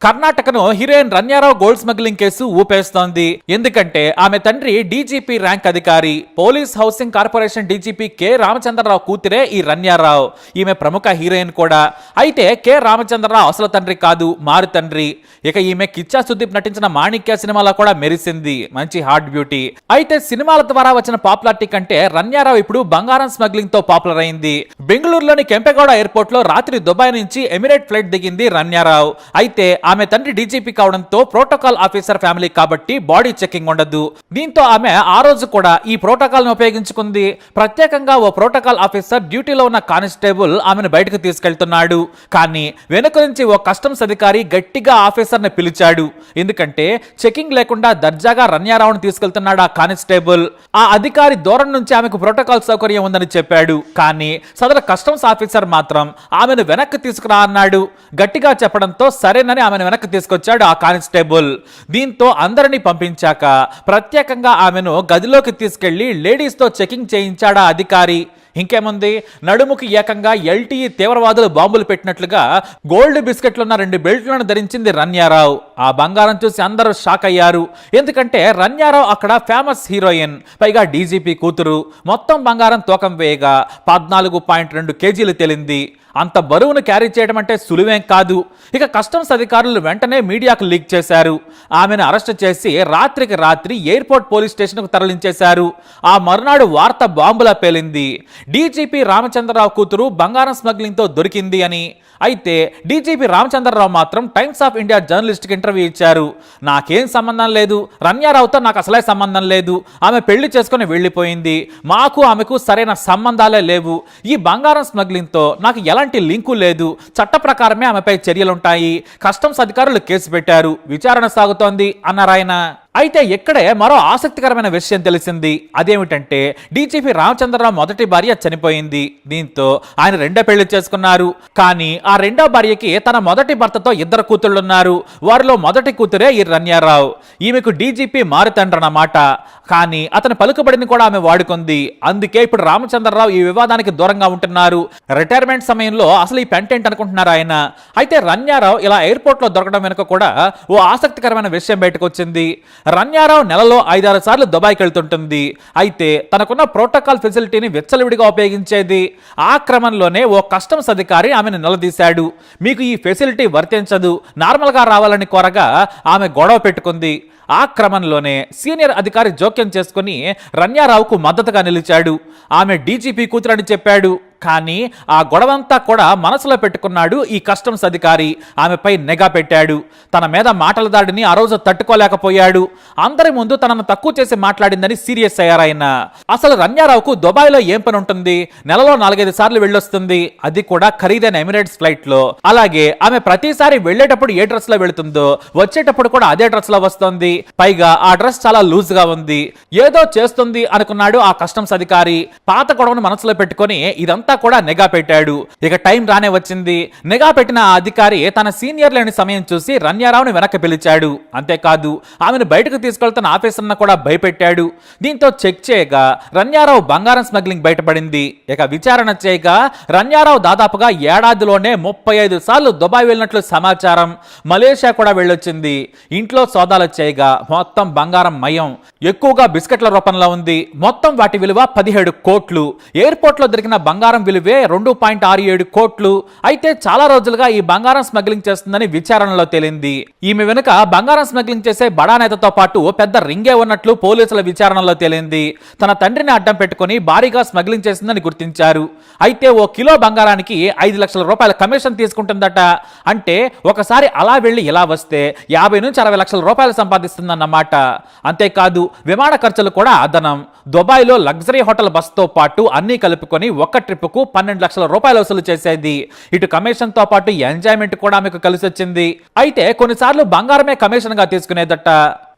కర్ణాటకను heroine Ranya Rao gold smuggling case ఊపేస్తోంది. ఎందుకంటే ఆమె తండ్రి డీజీపీ ర్యాంక్ అధికారి, police housing corporation DGP K Ramachandra Rao కూతురే ఈ రన్యారావు. ఈమె ప్రముఖ హీరోయిన్ కూడా. అయితే కె రామచంద్రరావు అసలు తండ్రి కాదు, మారు తండ్రి. ఇక ఈమె కిచ్చా సుదీప్ నటించిన మాణిక్య సినిమాలో కూడా మెరిసింది, మంచి హార్ట్ బ్యూటీ. అయితే సినిమాల ద్వారా వచ్చిన పాపులారిటీ కంటే రన్యారావు ఇప్పుడు బంగారం స్మగ్లింగ్ తో పాపులర్ అయింది. బెంగళూరులోని కెంపెగౌడ ఎయిర్పోర్ట్ లో రాత్రి దుబాయ్ నుంచి ఎమిరేట్ ఫ్లైట్ దిగింది రన్యారావు. అయితే ఆమె తండ్రి డీజీపీ కావడంతో ప్రోటోకాల్ ఆఫీసర్ ఫ్యామిలీ కాబట్టి బాడీ చెకింగ్ ఉండదు. దీంతో ఆమె ఆ రోజు కూడా ఈ ప్రోటోకాల్ ను ఉపయోగించుకుంది. ప్రత్యేకంగా ఓ ప్రోటోకాల్ ఆఫీసర్ డ్యూటీలో ఉన్న కానిస్టేబుల్ ఆమెను బయటకు తీసుకెళ్తున్నాడు. కానీ వెనుక నుంచి ఓ కస్టమ్స్ అధికారి గట్టిగా ఆఫీసర్ ని పిలిచాడు. ఎందుకంటే చెకింగ్ లేకుండా దర్జాగా రన్యారావును తీసుకెళ్తున్నాడు ఆ కానిస్టేబుల్. ఆ అధికారి దూరం నుంచి ఆమెకు ప్రోటోకాల్ సౌకర్యం ఉందని చెప్పాడు. కానీ సదరు కస్టమ్స్ ఆఫీసర్ మాత్రం ఆమెను వెనక్కి తీసుకురా అన్నాడు. గట్టిగా చెప్పడంతో సరేనని ఆమెను వెనక్కి తీసుకొచ్చాడు ఆ కానిస్టేబుల్. దీంతో అందరినీ పంపించాక ప్రత్యేకంగా ఆమెను గదిలోకి తీసుకెళ్లి లేడీస్ తో చెకింగ్ చేయించాడు ఆ అధికారి. ఇంకేముంది, నడుముకి ఏకంగా ఎల్టీఈ తీవ్రవాదులు బాంబులు పెట్టినట్లుగా గోల్డ్ బిస్కెట్లున్న 2 బెల్ట్లను ధరించింది రన్యారావు. ఆ బంగారం చూసి అందరూ షాక్ అయ్యారు. ఎందుకంటే రన్యారావు అక్కడ ఫేమస్ హీరోయిన్, పైగా డీజీపీ కూతురు. మొత్తం బంగారం తూకం వేయగా 14.2 కేజీలు తేలింది. అంత బరువును క్యారీ చేయడం అంటే సులువేం కాదు. ఇక కస్టమ్స్ అధికారులు వెంటనే మీడియాకు లీక్ చేశారు. ఆమెను అరెస్ట్ చేసి రాత్రికి రాత్రి ఎయిర్పోర్ట్ పోలీస్ స్టేషన్కు తరలించేశారు. ఆ మరునాడు వార్త బాంబులా పేలింది. డీజీపీ రామచంద్రరావు కూతురు బంగారం స్మగ్లింగ్ తో దొరికింది అని. అయితే డీజీపీ రామచంద్రరావు మాత్రం టైమ్స్ ఆఫ్ ఇండియా జర్నలిస్ట్ కి ఇంటర్వ్యూ ఇచ్చారు. నాకేం సంబంధం లేదు, రన్యారావుతో నాకు అసలే సంబంధం లేదు, ఆమె పెళ్లి చేసుకుని వెళ్లిపోయింది, మాకు ఆమెకు సరైన సంబంధాలే లేవు, ఈ బంగారం స్మగ్లింగ్ తో నాకు ఎలాంటి లింకు లేదు, చట్ట ప్రకారమే ఆమెపై చర్యలుంటాయి, కస్టమ్స్ అధికారులు కేసు పెట్టారు, విచారణ సాగుతోంది అన్నారాయన. అయితే ఇక్కడే మరో ఆసక్తికరమైన విషయం తెలిసింది. అదేమిటంటే డీజీపీ రామచంద్రరావు మొదటి భార్య చనిపోయింది. దీంతో ఆయన రెండో పెళ్లి చేసుకున్నారు. కానీ ఆ రెండో భార్యకి తన మొదటి భర్తతో 2 కూతుళ్లున్నారు. వారిలో మొదటి కూతురే ఈ రన్యారావు. ఈమెకు డీజీపీ మారుతండ్రన్నమాట. కానీ అతని పలుకుబడిని కూడా ఆమె వాడుకుంది. అందుకే ఇప్పుడు రామచంద్రరావు ఈ వివాదానికి దూరంగా ఉంటున్నారు. రిటైర్మెంట్ సమయంలో అసలు ఈ పెంటెంట్ అనుకుంటున్నారు ఆయన. అయితే రన్యారావు ఇలా ఎయిర్పోర్ట్ లో దొరకడం వెనుక కూడా ఓ ఆసక్తికరమైన విషయం బయటకు వచ్చింది. రన్యారావు నెలలో 5-6 సార్లు దుబాయ్కి వెళ్తుంటుంది. అయితే తనకున్న ప్రోటోకాల్ ఫెసిలిటీని విచ్చలవిడిగా ఉపయోగించేది. ఆ క్రమంలోనే ఓ కస్టమ్స్ అధికారి ఆమెను నిలదీశాడు. మీకు ఈ ఫెసిలిటీ వర్తించదు, నార్మల్గా రావాలని కోరగా ఆమె గొడవ పెట్టుకుంది. ఆ క్రమంలోనే సీనియర్ అధికారి జోక్యం చేసుకుని రన్యారావుకు మద్దతుగా నిలిచాడు. ఆమె డీజీపీ కూతురని చెప్పాడు. కానీ ఆ గొడవంతా కూడా మనసులో పెట్టుకున్నాడు ఈ కస్టమ్స్ అధికారి. ఆమెపై నిఘా పెట్టాడు. తన మీద మాటల దాడిని ఆ రోజు తట్టుకోలేకపోయాడు. అందరి ముందు తనను తక్కువ చేసి మాట్లాడిందని సీరియస్ అయ్యారాయన. అసలు రన్యారావుకు దుబాయ్లో ఏం పని ఉంటుంది? నెలలో 4-5 సార్లు వెళ్ళొస్తుంది, అది కూడా ఖరీదైన ఎమిరేట్స్ ఫ్లైట్ లో. అలాగే ఆమె ప్రతిసారి వెళ్లేటప్పుడు ఏ డ్రెస్ లో వెళుతుందో వచ్చేటప్పుడు కూడా అదే డ్రెస్ లో వస్తుంది. పైగా ఆ డ్రెస్ చాలా లూజ్ గా ఉంది. ఏదో చేస్తుంది అనుకున్నాడు ఆ కస్టమ్స్ అధికారి. పాత గొడవను మనసులో పెట్టుకుని ఇదంతా కూడా నిఘా పెట్టాడు. ఇక టైం రానే వచ్చింది. నిఘా పెట్టిన ఆ అధికారి తన సీనియర్ లేని సమయం చూసి రన్యారావుని వెనక్కి పిలిచాడు. అంతేకాదు ఆమెను బయటకు తీసుకెళ్తున్న ఆఫీసర్ను కూడా భయపెట్టాడు. దీంతో చెక్ చేయగా రన్యారావు బంగారం స్మగ్లింగ్ బయటపడింది. ఇక విచారణ చేయగా రన్యారావు దాదాపుగా ఏడాదిలోనే 35 సార్లు దుబాయ్ వెళ్ళినట్లు సమాచారం. మలేషియా కూడా వెళ్ళొచ్చింది. ఇంట్లో సోదాలు చేయగా మొత్తం బంగారం మయం. ఎక్కువగా బిస్కెట్ల రూపంలో ఉంది. మొత్తం వాటి విలువ 17 కోట్లు. ఎయిర్పోర్ట్ లో దొరికిన బంగారం విలువే 2.67 కోట్లు. అయితే చాలా రోజులుగా ఈ బంగారం స్మగ్లింగ్ చేస్తుందని విచారణలో తేలింది. ఈమె వెనుక బంగారం స్మగ్లింగ్ చేసే బడా నేతతో పాటు పెద్ద రింగే ఉన్నట్లు పోలీసుల విచారణలో తేలింది. తన తండ్రిని అడ్డం పెట్టుకుని భారీగా స్మగ్లింగ్ చేసిందని గుర్తించారు. అయితే ఓ కిలో బంగారానికి 5 లక్షల రూపాయల కమిషన్ తీసుకుంటుందట. అంటే ఒకసారి అలా వెళ్లి ఇలా వస్తే 50 నుంచి 60 లక్షల రూపాయలు సంపాదిస్తుందన్నమాట. అంతేకాదు విమాన ఖర్చులు కూడా అదనం. దుబాయ్లో లగ్జరీ హోటల్ బస్తో పాటు అన్ని కలుపుకొని ఒక్క ట్రిప్కు 12 లక్షల రూపాయలు వసూలు చేసేది. ఇటు కమిషన్ తో పాటు ఎంజాయ్మెంట్ కూడా ఆమెకు కలిసి వచ్చింది. అయితే కొన్నిసార్లు బంగారమే కమిషన్ గా తీసుకునేదట.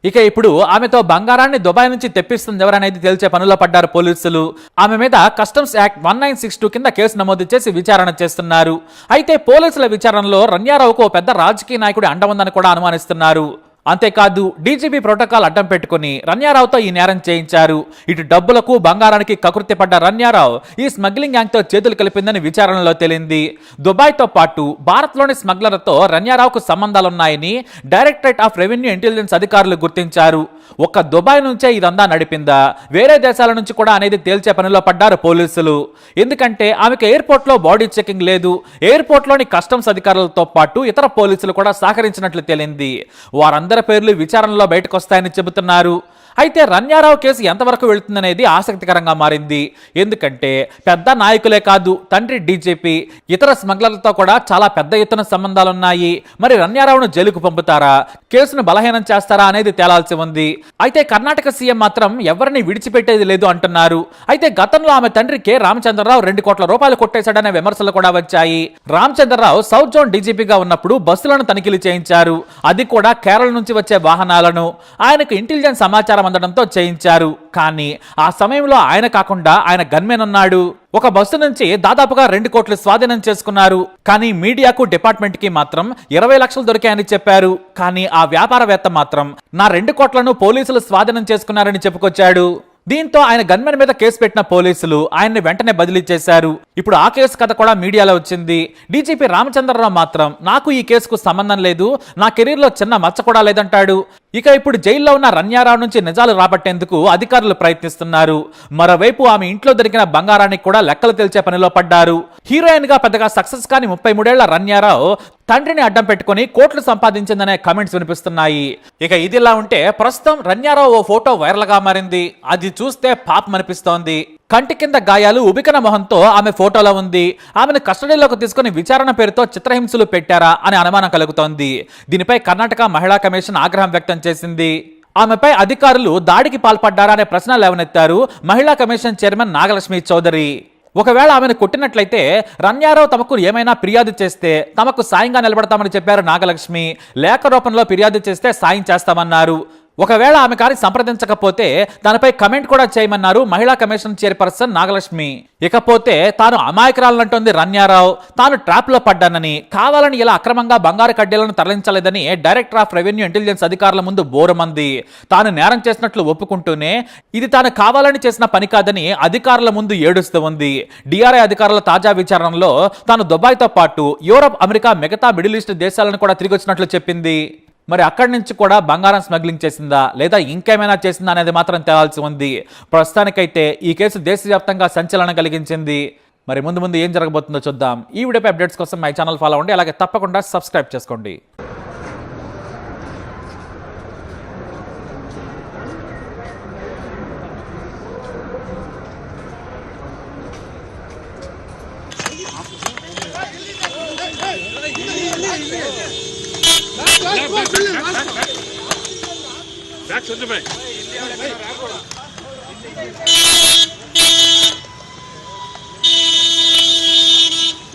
ఇక ఇప్పుడు ఆమెతో బంగారాన్ని దుబాయ్ నుంచి తెప్పిస్తుంది ఎవరనేది తేల్చే పనిలో పడ్డారు పోలీసులు. ఆమె మీద కస్టమ్స్ యాక్ట్ 1962 కింద కేసు నమోదు చేసి విచారణ చేస్తున్నారు. అయితే పోలీసుల విచారణలో రన్యారావుకు పెద్ద రాజకీయ నాయకుడి అండ ఉందని కూడా అనుమానిస్తున్నారు. అంతేకాదు డీజీపీ ప్రోటోకాల్ అడ్డం పెట్టుకుని రన్యారావుతో ఈ నేరం చేయించారు. ఇటు డబ్బులకు బంగారానికి కకృతి పడ్డ రన్యారావు ఈ స్మగ్లింగ్ గ్యాంగ్ తో చేతులు కలిపిందని విచారణలో తేలింది. దుబాయ్తో పాటు భారత్లోని స్మగ్లర్లతో రన్యారావుకు సంబంధాలున్నాయని డైరెక్టరేట్ ఆఫ్ రెవెన్యూ ఇంటెలిజెన్స్ అధికారులు గుర్తించారు. ఒక్క దుబాయ్ నుంచే ఇదంతా నడిపిందా, వేరే దేశాల నుంచి కూడా అనేది తేల్చే పనిలో పడ్డారు పోలీసులు. ఎందుకంటే ఆమెకు ఎయిర్పోర్ట్ లో బాడీ చెకింగ్ లేదు. ఎయిర్పోర్ట్ లోని కస్టమ్స్ అధికారులతో పాటు ఇతర పోలీసులు కూడా సహకరించినట్లు తేలింది. వారందరి పేర్లు విచారణలో బయటకు వస్తాయని చెబుతున్నారు. అయితే రన్యారావు కేసు ఎంతవరకు వెళుతుందనేది ఆసక్తికరంగా మారింది. ఎందుకంటే పెద్ద నాయకులే కాదు, తండ్రి డీజీపీ, ఇతర స్మగ్లర్లతో కూడా చాలా పెద్ద ఎత్తున సంబంధాలున్నాయి. మరి రన్యారావును జైలుకు పంపుతారా, కేసును బలహీనం చేస్తారా అనేది తేలాల్సి ఉంది. అయితే కర్ణాటక సీఎం మాత్రం ఎవరిని విడిచిపెట్టేది లేదు అంటున్నారు. అయితే గతంలో ఆమె తండ్రి కె రామచంద్రరావు 2 కోట్ల రూపాయలు కొట్టేశాడనే విమర్శలు కూడా వచ్చాయి. రామచంద్రరావు సౌత్ జోన్ డీజీపీగా ఉన్నప్పుడు బస్సులను తనిఖీలు చేయించారు. అది కూడా కేరళ నుంచి వచ్చే వాహనాలను. ఆయనకు ఇంటెలిజెన్స్ సమాచారం అందడంతో చేయించారు. కానీ ఆ సమయంలో ఆయన కాకుండా ఆయన గన్మెన్ ఉన్నాడు. ఒక బస్సు నుంచి దాదాపుగా 2 కోట్లు స్వాధీనం చేసుకున్నారు. కానీ మీడియాకు, డిపార్ట్మెంట్ కి మాత్రం 20 లక్షలు దొరికాయని చెప్పారు. కానీ ఆ వ్యాపారవేత్త మాత్రం నా 2 కోట్లను పోలీసులు స్వాధీనం చేసుకున్నారని చెప్పుకొచ్చాడు. దీంతో ఆయన గన్మెన్ మీద కేసు పెట్టిన పోలీసులు ఆయన్ని వెంటనే బదిలీ చేశారు. ఇప్పుడు ఆ కేసు కథ కూడా మీడియాలో వచ్చింది. డీజీపీ రామచంద్రరావు మాత్రం నాకు ఈ కేసుకు సంబంధం లేదు, నా కెరీర్ లో చిన్న మచ్చ కూడా లేదంటాడు. ఇక ఇప్పుడు జైల్లో ఉన్న రన్యారావు నుంచి నిజాలు రాబట్టేందుకు అధికారులు ప్రయత్నిస్తున్నారు. మరోవైపు ఆమె ఇంట్లో దొరికిన బంగారానికి కూడా లెక్కలు తెలిసే పనిలో పడ్డారు. హీరోయిన్ గా పెద్దగా సక్సెస్ కాని 33 ఏళ్ల రన్యారావు తండ్రిని అడ్డం పెట్టుకుని కోట్లు సంపాదించిందనే కామెంట్స్ వినిపిస్తున్నాయి. ఇక ఇదిలా ఉంటే ప్రస్తుతం రన్యారావు ఓ ఫోటో వైరల్ గా మారింది. అది చూస్తే పాపం అనిపిస్తోంది. కంటి కింద గాయాలు, ఉబికన మొహంతో ఆమె ఫోటోలో ఉంది. ఆమెను కస్టడీలోకి తీసుకుని విచారణ పేరుతో చిత్రహింసలు పెట్టారా అనే అనుమానం కలుగుతోంది. దీనిపై కర్ణాటక మహిళా కమిషన్ ఆగ్రహం వ్యక్తం చేసింది. ఆమెపై అధికారులు దాడికి పాల్పడ్డారా అనే ప్రశ్నలు లేవనెత్తారు మహిళా కమిషన్ చైర్మన్ నాగలక్ష్మి చౌదరి. ఒకవేళ ఆమెను కొట్టినట్లయితే రన్యారావు తమకు ఏమైనా ఫిర్యాదు చేస్తే తమకు సాయంగా నిలబడతామని చెప్పారు నాగలక్ష్మి. లేఖ రూపంలో ఫిర్యాదు చేస్తే సాయం చేస్తామన్నారు. ఒకవేళ ఆమె కానీ సంప్రదించకపోతే దానిపై కమెంట్ కూడా చేయమన్నారు మహిళా కమిషన్ చైర్పర్సన్ నాగలక్ష్మి. ఇకపోతే తాను అమాయకురాలంటోంది రన్యారావు. తాను ట్రాప్ లో పడ్డానని, కావాలని ఇలా అక్రమంగా బంగారు కడ్డీలను తరలించలేదని డైరెక్టర్ ఆఫ్ రెవెన్యూ ఇంటెలిజెన్స్ అధికారుల ముందు బోరమంది. తాను నేరం చేసినట్లు ఒప్పుకుంటూనే ఇది తాను కావాలని చేసిన పని కాదని అధికారుల ముందు ఏడుస్తూ ఉంది. డిఆర్ఐ అధికారుల తాజా విచారణలో తాను దుబాయ్తో పాటు యూరప్, అమెరికా, మిగతా మిడిల్ ఈస్ట్ దేశాలను కూడా తిరిగి వచ్చినట్లు చెప్పింది. మరి అక్కడి నుంచి కూడా బంగారం స్మగ్లింగ్ చేసిందా లేదా ఇంకేమైనా చేసిందా అనేది మాత్రం తేలాల్సి ఉంది. ప్రస్తుతానికైతే ఈ కేసు దేశవ్యాప్తంగా సంచలనం కలిగించింది. మరి ముందు ముందు ఏం జరగబోతుందో చూద్దాం. ఈ వీడియోపై అప్డేట్స్ కోసం మై ఛానల్ ఫాలో అవ్వండి. అలాగే తప్పకుండా సబ్స్క్రైబ్ చేసుకోండి.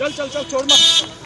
चल चल चल छोड़ मत।